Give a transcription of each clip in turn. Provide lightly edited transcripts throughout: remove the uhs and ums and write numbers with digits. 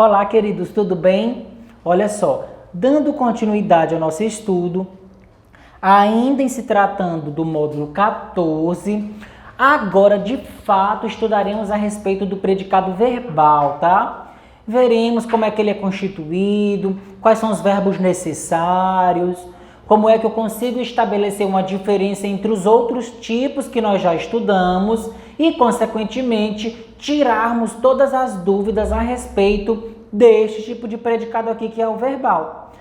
Olá, queridos, tudo bem? Olha só, dando continuidade ao nosso estudo, ainda em se tratando do módulo 14, agora de fato estudaremos a respeito do predicado verbal, tá? Veremos como é que ele é constituído, quais são os verbos necessários, como é que eu consigo estabelecer uma diferença entre os outros tipos que nós já estudamos e, consequentemente, tirarmos todas as dúvidas a respeito deste tipo de predicado aqui que é o verbal.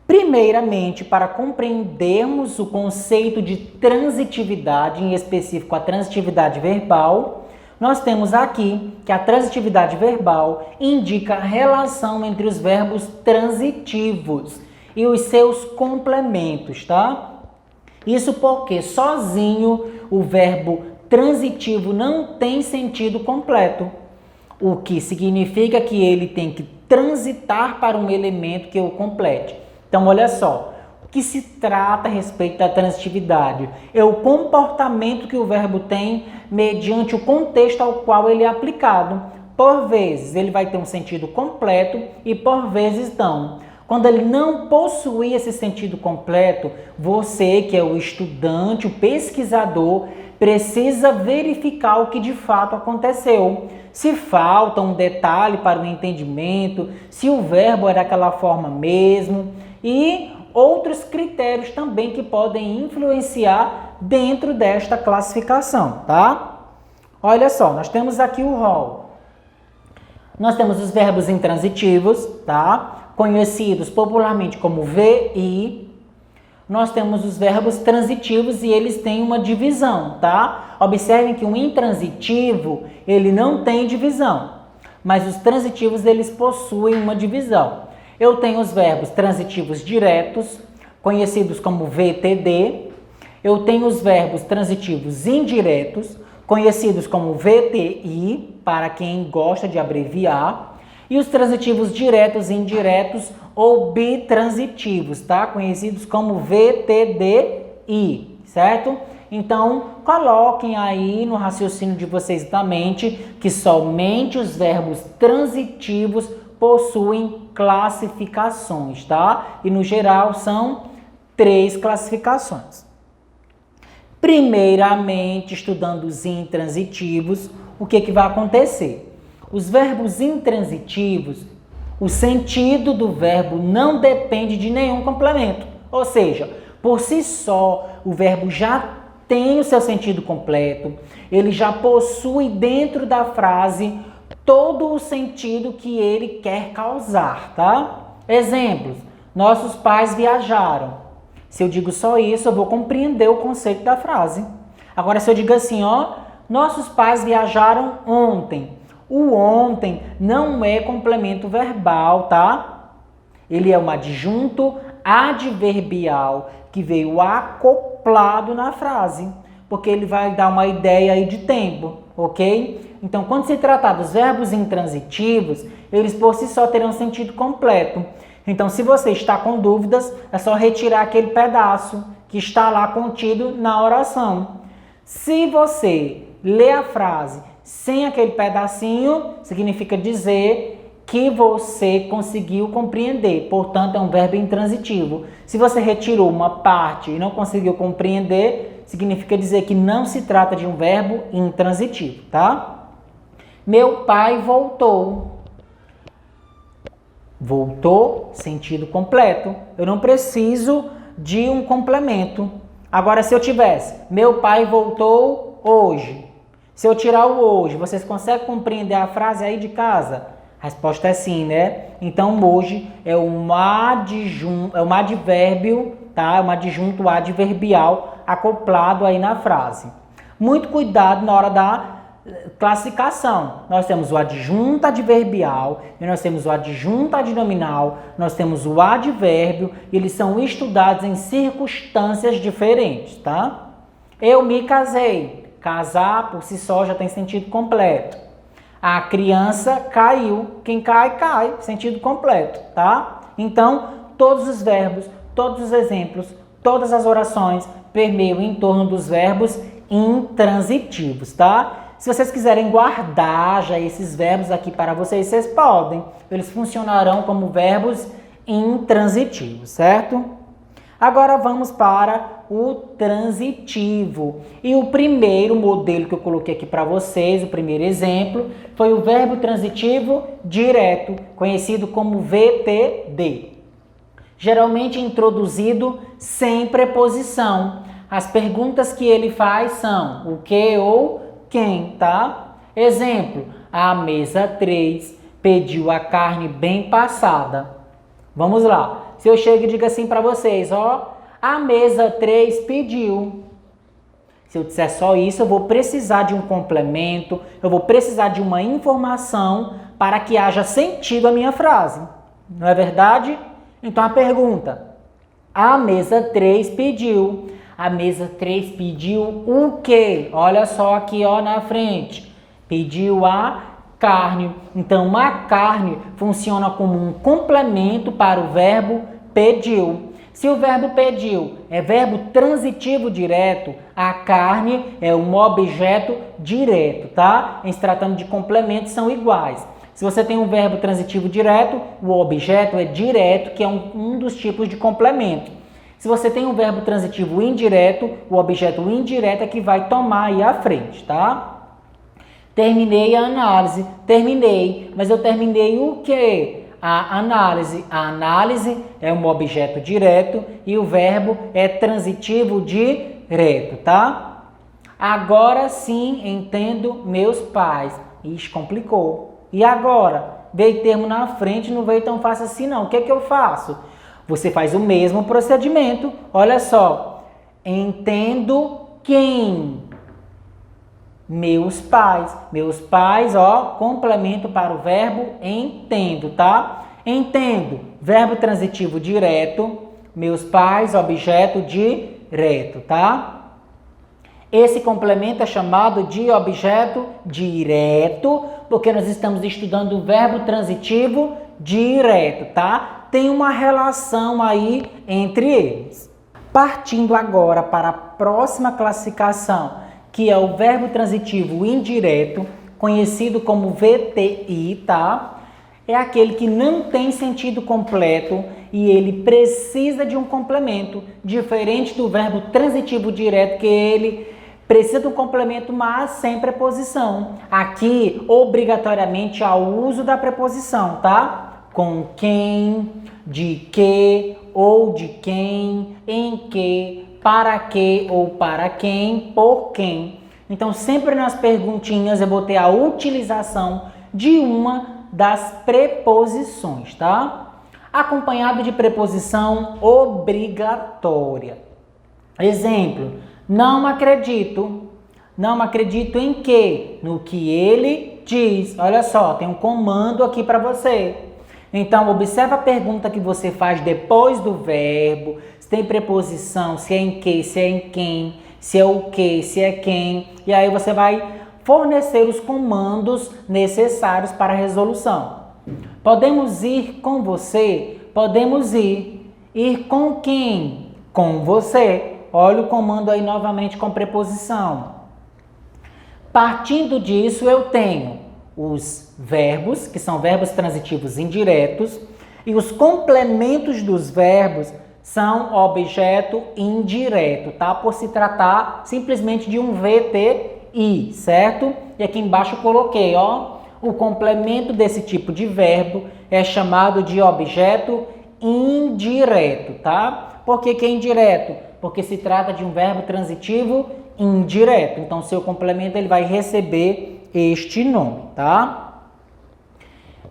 Primeiramente, para compreendermos o conceito de transitividade, em específico a transitividade verbal, nós temos aqui que a transitividade verbal indica a relação entre os verbos transitivos e os seus complementos, tá? Isso porque sozinho o verbo transitivo não tem sentido completo, o que significa que ele tem que transitar para um elemento que o complete. Então, olha só, o que se trata a respeito da transitividade? É o comportamento que o verbo tem mediante o contexto ao qual ele é aplicado. Por vezes, ele vai ter um sentido completo e por vezes não. Quando ele não possuir esse sentido completo, você, que é o estudante, o pesquisador, precisa verificar o que de fato aconteceu. Se falta um detalhe para o entendimento, se o verbo é daquela forma mesmo e outros critérios também que podem influenciar dentro desta classificação, tá? Olha só, nós temos aqui o rol. Nós temos os verbos intransitivos, tá? Conhecidos popularmente como VI. Nós temos os verbos transitivos e eles têm uma divisão, tá? Observem que o intransitivo, ele não tem divisão, mas os transitivos, eles possuem uma divisão. Eu tenho os verbos transitivos diretos, conhecidos como VTD. Eu tenho os verbos transitivos indiretos, conhecidos como VTI, para quem gosta de abreviar. E os transitivos diretos e indiretos ou bitransitivos, tá? Conhecidos como VTDI, certo? Então, coloquem aí no raciocínio de vocês da mente que somente os verbos transitivos possuem classificações, tá? E no geral são 3 classificações. Primeiramente, estudando os intransitivos, o que vai acontecer? Os verbos intransitivos, o sentido do verbo não depende de nenhum complemento. Ou seja, por si só, o verbo já tem o seu sentido completo, ele já possui dentro da frase todo o sentido que ele quer causar, tá? Exemplos, nossos pais viajaram. Se eu digo só isso, eu vou compreender o conceito da frase. Agora, se eu digo assim, ó, nossos pais viajaram ontem. O ontem não é complemento verbal, tá? Ele é um adjunto adverbial que veio acoplado na frase, porque ele vai dar uma ideia aí de tempo, ok? Então, quando se tratar dos verbos intransitivos, eles por si só terão sentido completo. Então, se você está com dúvidas, é só retirar aquele pedaço que está lá contido na oração. Se você lê a frase sem aquele pedacinho, significa dizer que você conseguiu compreender, portanto é um verbo intransitivo. Se você retirou uma parte e não conseguiu compreender, significa dizer que não se trata de um verbo intransitivo, tá? Meu pai voltou. Voltou, sentido completo. Eu não preciso de um complemento. Agora, se eu tivesse, meu pai voltou hoje. Se eu tirar o hoje, vocês conseguem compreender a frase aí de casa? A resposta é sim, né? Então, hoje é um advérbio, tá? É um adjunto adverbial acoplado aí na frase. Muito cuidado na hora da classificação. Nós temos o adjunto adverbial, e nós temos o adjunto adnominal, nós temos o advérbio, e eles são estudados em circunstâncias diferentes, tá? Eu me casei. Casar, por si só, já tem sentido completo. A criança caiu. Quem cai, cai. Sentido completo, tá? Então, todos os verbos, todos os exemplos, todas as orações permeiam em torno dos verbos intransitivos, tá? Se vocês quiserem guardar já esses verbos aqui para vocês, vocês podem. Eles funcionarão como verbos intransitivos, certo? Agora vamos para o transitivo. E o primeiro modelo que eu coloquei aqui para vocês, o primeiro exemplo, foi o verbo transitivo direto, conhecido como VTD. Geralmente introduzido sem preposição. As perguntas que ele faz são o que ou quem, tá? Exemplo, a mesa 3 pediu a carne bem passada. Vamos lá. Se eu chego e digo assim para vocês, ó, a mesa 3 pediu. Se eu disser só isso, eu vou precisar de um complemento, eu vou precisar de uma informação para que haja sentido a minha frase. Não é verdade? Então a pergunta, a mesa 3 pediu. A mesa 3 pediu o quê? Olha só aqui, ó, na frente. Pediu a carne. Então, a carne funciona como um complemento para o verbo pediu. Se o verbo pediu é verbo transitivo direto, a carne é um objeto direto, tá? Em se tratando de complementos, são iguais. Se você tem um verbo transitivo direto, o objeto é direto, que é um dos tipos de complemento. Se você tem um verbo transitivo indireto, o objeto indireto é que vai tomar aí a frente, tá? Terminei a análise. Terminei. Mas eu terminei o quê? A análise. A análise é um objeto direto e o verbo é transitivo direto, tá? Agora sim entendo meus pais. Ixi, complicou. E agora? Veio termo na frente, não veio tão fácil assim não. O que é que eu faço? Você faz o mesmo procedimento. Olha só. Entendo quem? Meus pais. Meus pais, ó, complemento para o verbo entendo, tá? Entendo, verbo transitivo direto. Meus pais, objeto direto, tá? Esse complemento é chamado de objeto direto, porque nós estamos estudando o verbo transitivo direto, tá? Tem uma relação aí entre eles. Partindo agora para a próxima classificação, que é o verbo transitivo indireto, conhecido como VTI, tá? É aquele que não tem sentido completo e ele precisa de um complemento, diferente do verbo transitivo direto, que ele precisa de um complemento, mas sem preposição. Aqui, obrigatoriamente, há o uso da preposição, tá? Com quem, de que, ou de quem, em que, para que ou para quem, por quem. Então, sempre nas perguntinhas eu vou ter a utilização de uma das preposições, tá? Acompanhado de preposição obrigatória. Exemplo, não acredito. Não acredito em quê? No que ele diz. Olha só, tem um comando aqui para você. Então, observa a pergunta que você faz depois do verbo. Tem preposição, se é em que, se é em quem, se é o que, se é quem. E aí você vai fornecer os comandos necessários para a resolução. Podemos ir com você? Podemos ir. Ir com quem? Com você. Olha o comando aí novamente com preposição. Partindo disso, eu tenho os verbos, que são verbos transitivos indiretos, e os complementos dos verbos são objeto indireto, tá? Por se tratar simplesmente de um VTI, certo? E aqui embaixo eu coloquei, ó, o complemento desse tipo de verbo é chamado de objeto indireto, tá? Por que que é indireto? Porque se trata de um verbo transitivo indireto. Então, seu complemento ele vai receber este nome, tá?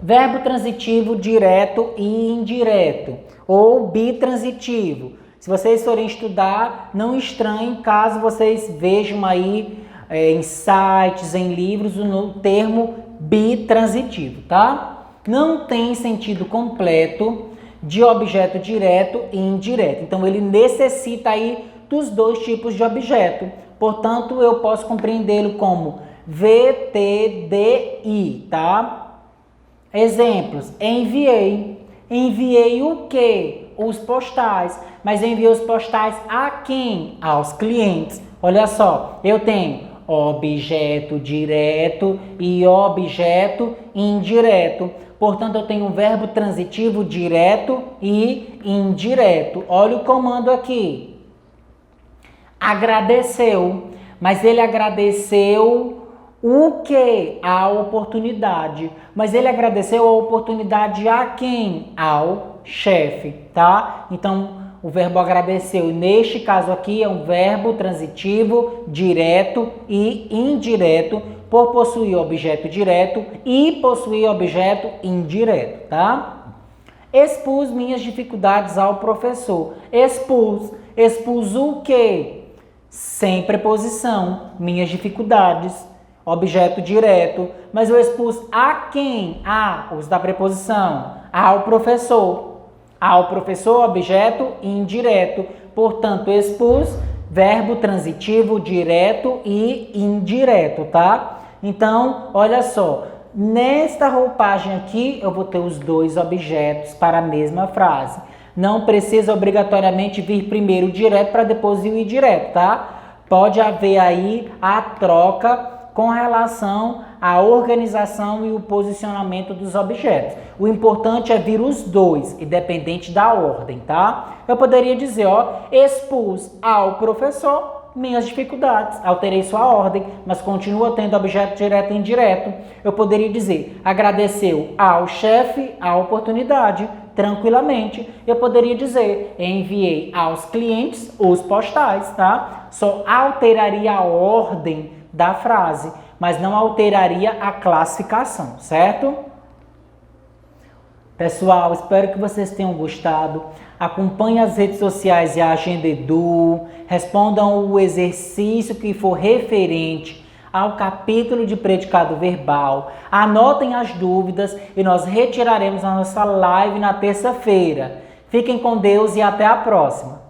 Verbo transitivo direto e indireto, ou bitransitivo. Se vocês forem estudar, não estranhem caso vocês vejam aí em sites, em livros, o termo bitransitivo, tá? Não tem sentido completo de objeto direto e indireto. Então, ele necessita aí dos dois tipos de objeto. Portanto, eu posso compreendê-lo como VTDI, tá? Exemplos, enviei. Enviei o quê? Os postais. Mas enviei os postais a quem? Aos clientes. Olha só, eu tenho objeto direto e objeto indireto. Portanto, eu tenho um verbo transitivo direto e indireto. Olha o comando aqui. Agradeceu. Mas ele agradeceu o quê? A oportunidade. Mas ele agradeceu a oportunidade a quem? Ao chefe, tá? Então, o verbo agradeceu, neste caso aqui, é um verbo transitivo direto e indireto, por possuir objeto direto e possuir objeto indireto, tá? Expus minhas dificuldades ao professor. Expus o quê? Sem preposição, minhas dificuldades, objeto direto. Mas eu expus a quem? Os da preposição, ao professor. Ao professor, objeto indireto. Portanto, expus, verbo transitivo direto e indireto, tá? Então, olha só, nesta roupagem aqui, eu vou ter os dois objetos para a mesma frase. Não precisa obrigatoriamente vir primeiro o direto para depois ir o indireto, tá? Pode haver aí a troca com relação à organização e o posicionamento dos objetos. O importante é vir os dois, independente da ordem, tá? Eu poderia dizer, expus ao professor minhas dificuldades, alterei sua ordem, mas continua tendo objeto direto e indireto. Eu poderia dizer, agradeceu ao chefe a oportunidade, tranquilamente. Eu poderia dizer, enviei aos clientes os postais, tá? Só alteraria a ordem da frase, mas não alteraria a classificação, certo? Pessoal, espero que vocês tenham gostado. Acompanhe as redes sociais e a Agenda Edu. Respondam o exercício que for referente ao capítulo de predicado verbal. Anotem as dúvidas e nós retiraremos a nossa live na terça-feira. Fiquem com Deus e até a próxima.